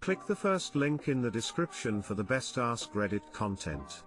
Click the first link in the description for the best Askreddit content.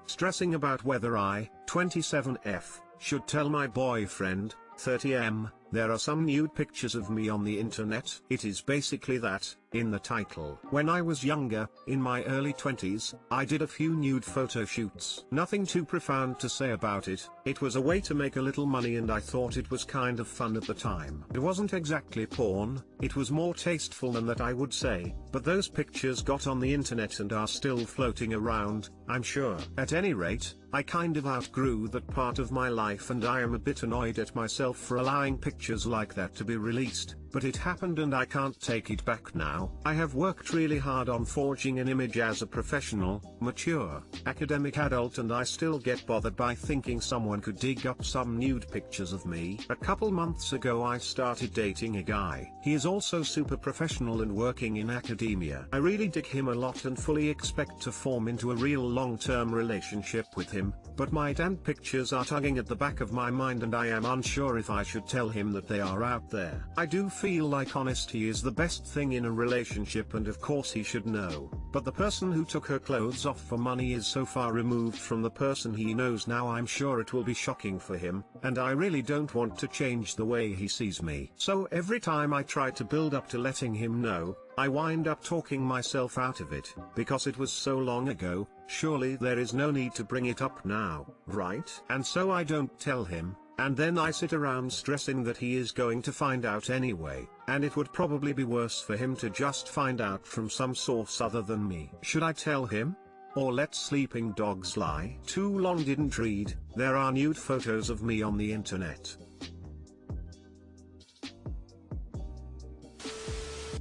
Stressing about whether I, 27F, should tell my boyfriend, 30M, there are some nude pictures of me on the internet. It is basically that, in the title. When I was younger, in my early 20s, I did a few nude photo shoots. Nothing too profound to say about it. It was a way to make a little money and I thought it was kind of fun at the time. It wasn't exactly porn, it was more tasteful than that, I would say, but those pictures got on the internet and are still floating around, I'm sure. At any rate, I kind of outgrew that part of my life and I am a bit annoyed at myself for allowing pictures like that to be released, but it happened and I can't take it back now. I have worked really hard on forging an image as a professional, mature, academic adult, and I still get bothered by thinking someone could dig up some nude pictures of me. A couple months ago I started dating a guy. He is also super professional and working in academia. I really dig him a lot and fully expect to form into a real long-term relationship with him, but my damn pictures are tugging at the back of my mind and I am unsure if I should tell him that they are out there. I do feel like honesty is the best thing in a relationship and of course he should know, but the person who took her clothes off for money is so far removed from the person he knows now. I'm sure it will be shocking for him, and I really don't want to change the way he sees me. So every time I try to build up to letting him know, I wind up talking myself out of it, because it was so long ago. Surely there is no need to bring it up now, right? And so I don't tell him, and then I sit around stressing that he is going to find out anyway, and it would probably be worse for him to just find out from some source other than me. Should I tell him? Or let sleeping dogs lie? Too long didn't read. There are nude photos of me on the internet.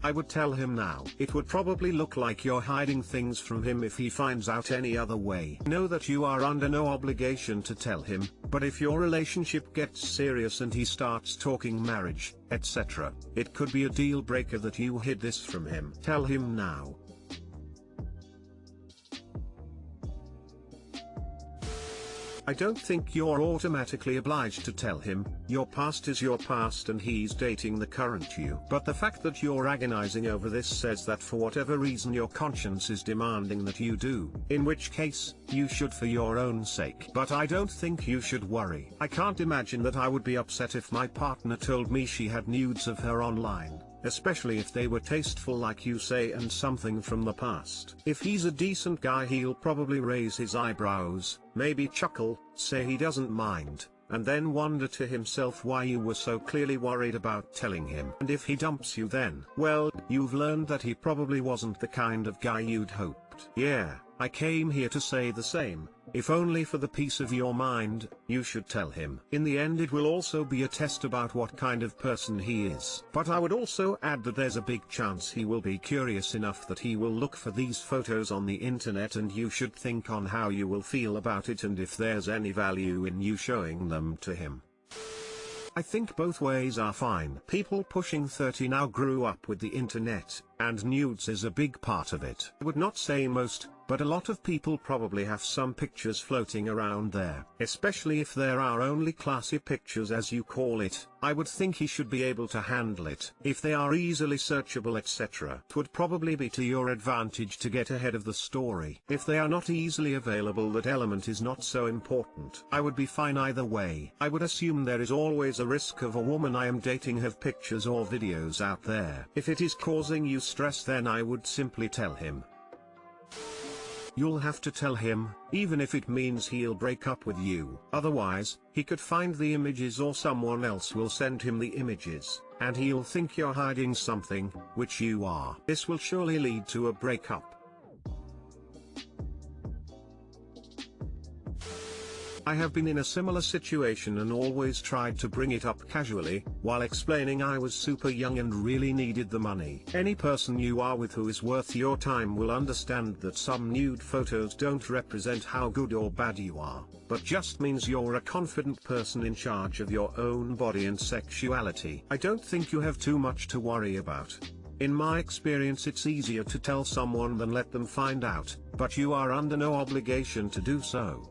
I would tell him now. It would probably look like you're hiding things from him if he finds out any other way. Know that you are under no obligation to tell him, but if your relationship gets serious and he starts talking marriage, etc., it could be a deal breaker that you hid this from him. Tell him now. I don't think you're automatically obliged to tell him. Your past is your past and he's dating the current you. But the fact that you're agonizing over this says that for whatever reason your conscience is demanding that you do. In which case, you should for your own sake. But I don't think you should worry. I can't imagine that I would be upset if my partner told me she had nudes of her online, especially if they were tasteful like you say and something from the past. If he's a decent guy he'll probably raise his eyebrows, maybe chuckle, say he doesn't mind, and then wonder to himself why you were so clearly worried about telling him. And if he dumps you then, well, you've learned that he probably wasn't the kind of guy you'd hoped. Yeah, I came here to say the same. If only for the peace of your mind, you should tell him. In the end it will also be a test about what kind of person he is. But I would also add that there's a big chance he will be curious enough that he will look for these photos on the internet, and you should think on how you will feel about it and if there's any value in you showing them to him. I think both ways are fine. People pushing 30 now grew up with the internet, and nudes is a big part of it. I would not say most, but a lot of people probably have some pictures floating around there. Especially if there are only classy pictures as you call it, I would think he should be able to handle it. If they are easily searchable etc., it would probably be to your advantage to get ahead of the story. If they are not easily available, that element is not so important. I would be fine either way. I would assume there is always a risk of a woman I am dating have pictures or videos out there. If it is causing you stress, then I would simply tell him. You'll have to tell him, even if it means he'll break up with you. Otherwise, he could find the images or someone else will send him the images, and he'll think you're hiding something, which you are. This will surely lead to a breakup. I have been in a similar situation and always tried to bring it up casually, while explaining I was super young and really needed the money. Any person you are with who is worth your time will understand that some nude photos don't represent how good or bad you are, but just means you're a confident person in charge of your own body and sexuality. I don't think you have too much to worry about. In my experience, it's easier to tell someone than let them find out, but you are under no obligation to do so.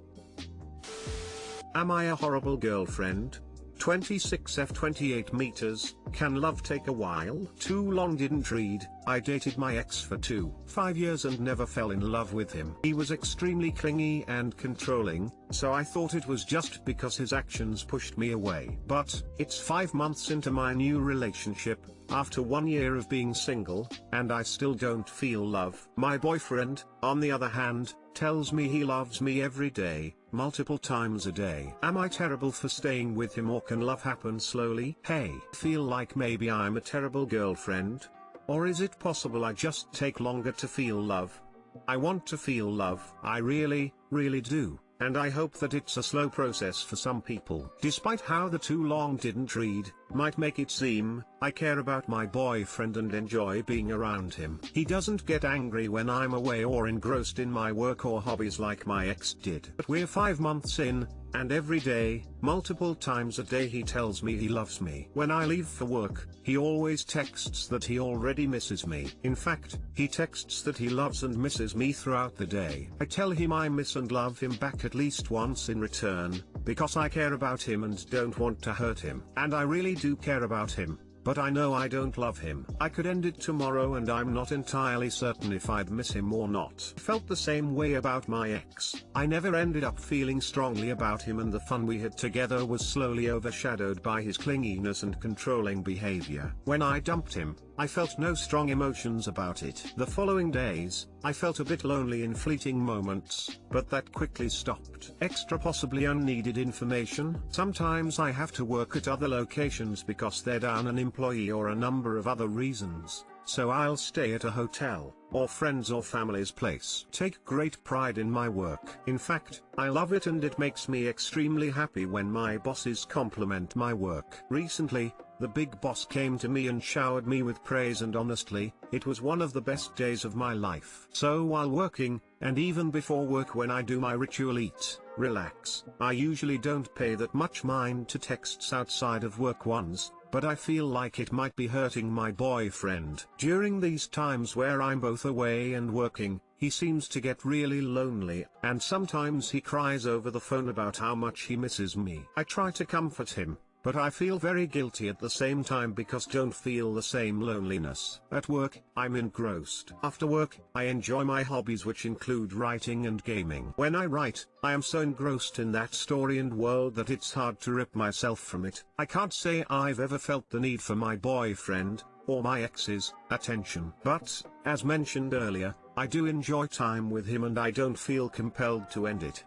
Am I a horrible girlfriend? 26F 28 meters, can love take a while? Too long didn't read. I dated my ex for 5 years and never fell in love with him. He was extremely clingy and controlling, so I thought it was just because his actions pushed me away. But, it's 5 months into my new relationship, after 1 year of being single, and I still don't feel love. My boyfriend, on the other hand, tells me he loves me every day, multiple times a day. Am I terrible for staying with him, or can love happen slowly? Hey, feel like maybe I'm a terrible girlfriend? Or is it possible I just take longer to feel love? I want to feel love, I really, really do. And I hope that it's a slow process for some people. Despite how the too long didn't read might make it seem, I care about my boyfriend and enjoy being around him. He doesn't get angry when I'm away or engrossed in my work or hobbies like my ex did. But we're 5 months in, and every day, multiple times a day, he tells me he loves me. When I leave for work, he always texts that he already misses me. In fact, he texts that he loves and misses me throughout the day. I tell him I miss and love him back at least once in return, because I care about him and don't want to hurt him. And I really do care about him, but I know I don't love him. I could end it tomorrow and I'm not entirely certain if I'd miss him or not. Felt the same way about my ex. I never ended up feeling strongly about him, and the fun we had together was slowly overshadowed by his clinginess and controlling behavior. When I dumped him, I felt no strong emotions about it. The following days, I felt a bit lonely in fleeting moments, but that quickly stopped. Extra possibly unneeded information. Sometimes I have to work at other locations because they're down an employee or a number of other reasons, so I'll stay at a hotel, or friends or family's place. Take great pride in my work. In fact, I love it, and it makes me extremely happy when my bosses compliment my work. Recently, the big boss came to me and showered me with praise, and honestly, it was one of the best days of my life. So while working, and even before work when I do my ritual eat, relax, I usually don't pay that much mind to texts outside of work ones, but I feel like it might be hurting my boyfriend. During these times where I'm both away and working, he seems to get really lonely, and sometimes he cries over the phone about how much he misses me. I try to comfort him, but I feel very guilty at the same time because don't feel the same loneliness. At work, I'm engrossed. After work, I enjoy my hobbies, which include writing and gaming. When I write, I am so engrossed in that story and world that it's hard to rip myself from it. I can't say I've ever felt the need for my boyfriend, or my ex's, attention. But, as mentioned earlier, I do enjoy time with him and I don't feel compelled to end it.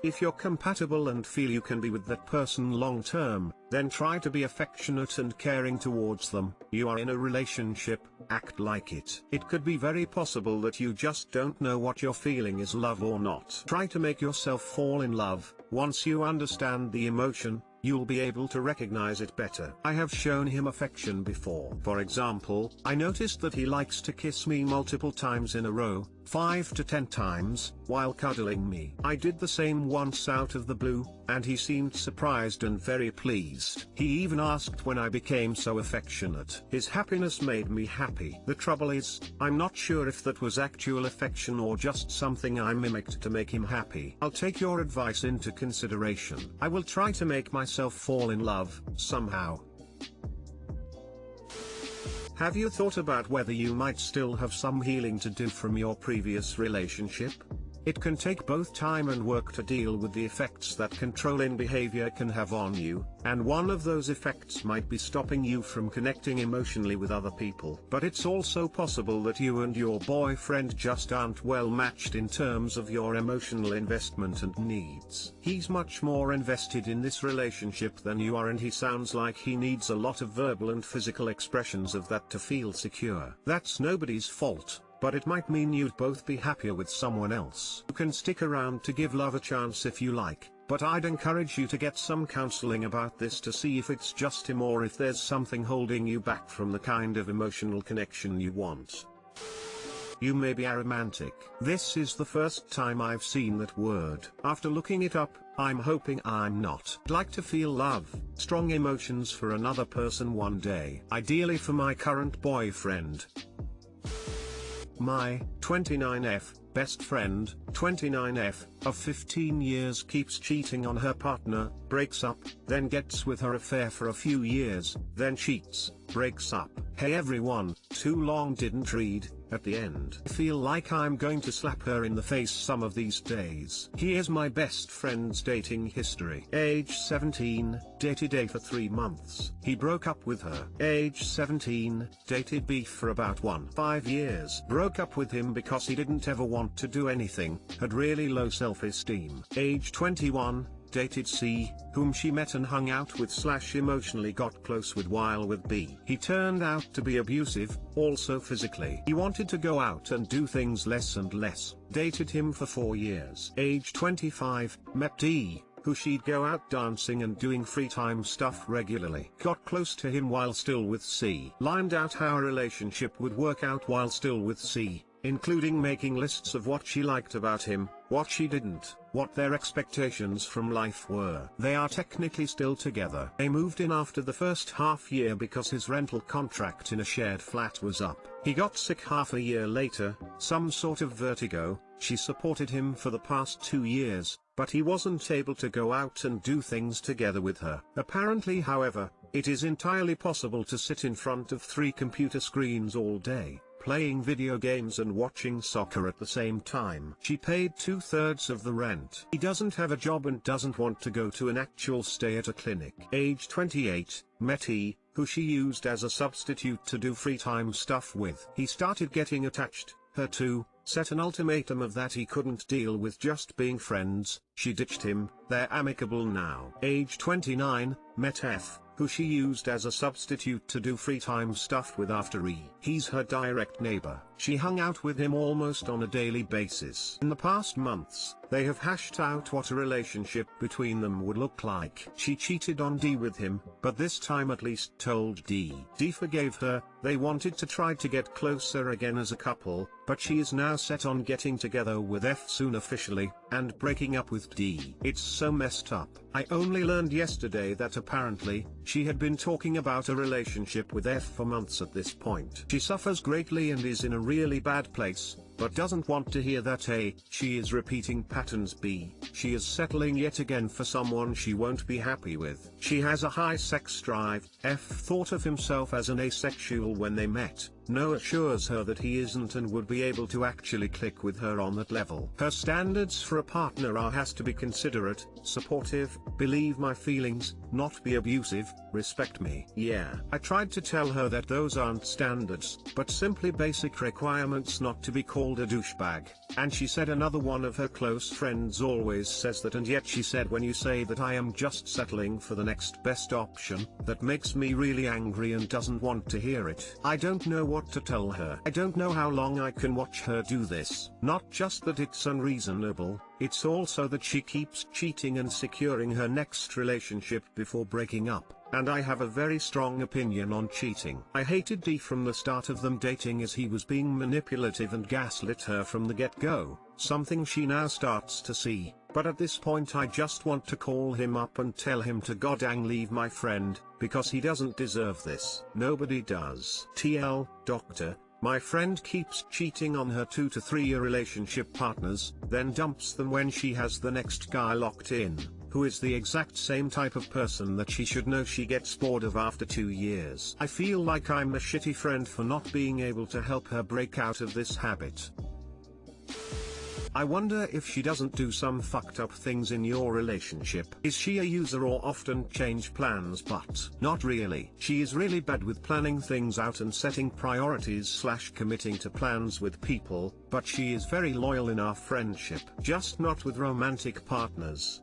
If you're compatible and feel you can be with that person long term, then try to be affectionate and caring towards them. You are in a relationship, act like it. It could be very possible that you just don't know what you're feeling is love or not. Try to make yourself fall in love. Once you understand the emotion, you'll be able to recognize it better. I have shown him affection before. For example, I noticed that he likes to kiss me multiple times in a row, 5 to 10 times, while cuddling me. I did the same once out of the blue, and he seemed surprised and very pleased. He even asked when I became so affectionate. His happiness made me happy. The trouble is, I'm not sure if that was actual affection or just something I mimicked to make him happy. I'll take your advice into consideration. I will try to make myself fall in love, somehow. Have you thought about whether you might still have some healing to do from your previous relationship? It can take both time and work to deal with the effects that controlling behavior can have on you, and one of those effects might be stopping you from connecting emotionally with other people. But it's also possible that you and your boyfriend just aren't well matched in terms of your emotional investment and needs. He's much more invested in this relationship than you are, and he sounds like he needs a lot of verbal and physical expressions of that to feel secure. That's nobody's fault, but it might mean you'd both be happier with someone else. You can stick around to give love a chance if you like, but I'd encourage you to get some counseling about this to see if it's just him or if there's something holding you back from the kind of emotional connection you want. You may be aromantic. This is the first time I've seen that word. After looking it up, I'm hoping I'm not. I'd like to feel love, strong emotions for another person one day. Ideally for my current boyfriend. My 29F best friend. 29F of 15 years keeps cheating on her partner, breaks up, then gets with her affair for a few years, then cheats, breaks up. Hey everyone, too long didn't read. At the end, I feel like I'm going to slap her in the face some of these days. Here's my best friend's dating history. Age 17, dated A for 3 months. He broke up with her. Age 17, dated B for about 5 years. Broke up with him because he didn't ever want to do anything, had really low self-esteem. Age 21, dated C, whom she met and hung out with / emotionally got close with while with B. He turned out to be abusive, also physically. He wanted to go out and do things less and less. Dated him for 4 years. Age 25, met D, who she'd go out dancing and doing free time stuff regularly. Got close to him while still with C. Lined out how a relationship would work out while still with C, including making lists of what she liked about him, what she didn't, what their expectations from life were. They are technically still together. They moved in after the first half year because his rental contract in a shared flat was up. He got sick half a year later, some sort of vertigo. She supported him for the past 2 years, but he wasn't able to go out and do things together with her. Apparently, however, it is entirely possible to sit in front of 3 computer screens all day, playing video games and watching soccer at the same time. She paid 2/3 of the rent. He doesn't have a job and doesn't want to go to an actual stay at a clinic. Age 28, met E, who she used as a substitute to do free time stuff with. He started getting attached, her too, set an ultimatum of that he couldn't deal with just being friends. She ditched him, they're amicable now. Age 29, met F, who she used as a substitute to do free time stuff with after E. He's her direct neighbor. She hung out with him almost on a daily basis. In the past months, they have hashed out what a relationship between them would look like. She cheated on D with him, but this time at least told D. D forgave her. They wanted to try to get closer again as a couple, but she is now set on getting together with F soon officially, and breaking up with D. It's so messed up. I only learned yesterday that apparently, she had been talking about a relationship with F for months at this point. She suffers greatly and is in a really bad place, but doesn't want to hear that A, she is repeating patterns. B, she is settling yet again for someone she won't be happy with. She has a high sex drive. F thought of himself as an asexual when they met. No assures her that he isn't and would be able to actually click with her on that level. Her standards for a partner are has to be considerate, supportive, believe my feelings, not be abusive, respect me. Yeah, I tried to tell her that those aren't standards, but simply basic requirements not to be called a douchebag, and she said another one of her close friends always says that, and yet she said when you say that I am just settling for the next best option, that makes me really angry and doesn't want to hear it. I don't know what to tell her. I don't know how long I can watch her do this. Not just that it's unreasonable, it's also that she keeps cheating and securing her next relationship before breaking up. And I have a very strong opinion on cheating. I hated D from the start of them dating as he was being manipulative and gaslit her from the get-go, something she now starts to see. But at this point I just want to call him up and tell him to goddang leave my friend, because he doesn't deserve this. Nobody does. TL, doctor, my friend keeps cheating on her 2 to 3 year relationship partners, then dumps them when she has the next guy locked in, who is the exact same type of person that she should know she gets bored of after 2 years. I feel like I'm a shitty friend for not being able to help her break out of this habit. I wonder if she doesn't do some fucked up things in your relationship. Is she a user or often change plans? But not really. She is really bad with planning things out and setting priorities / committing to plans with people, but she is very loyal in our friendship. Just not with romantic partners.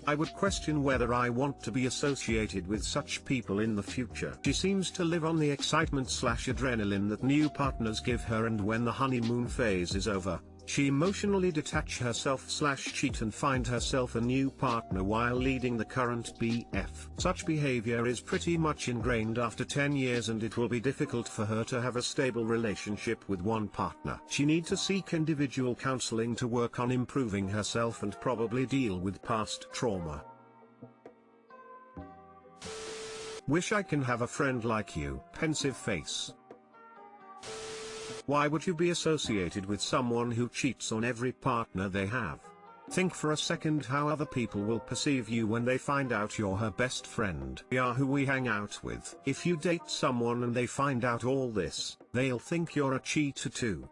I would question whether I want to be associated with such people in the future. She seems to live on the excitement / adrenaline that new partners give her, and when the honeymoon phase is over, she emotionally detach herself / cheat and find herself a new partner while leading the current BF. Such behavior is pretty much ingrained after 10 years, and it will be difficult for her to have a stable relationship with one partner. She needs to seek individual counseling to work on improving herself and probably deal with past trauma. Wish I can have a friend like you. Pensive face. Why would you be associated with someone who cheats on every partner they have? Think for a second how other people will perceive you when they find out you're her best friend. We are who we hang out with. If you date someone and they find out all this, they'll think you're a cheater too.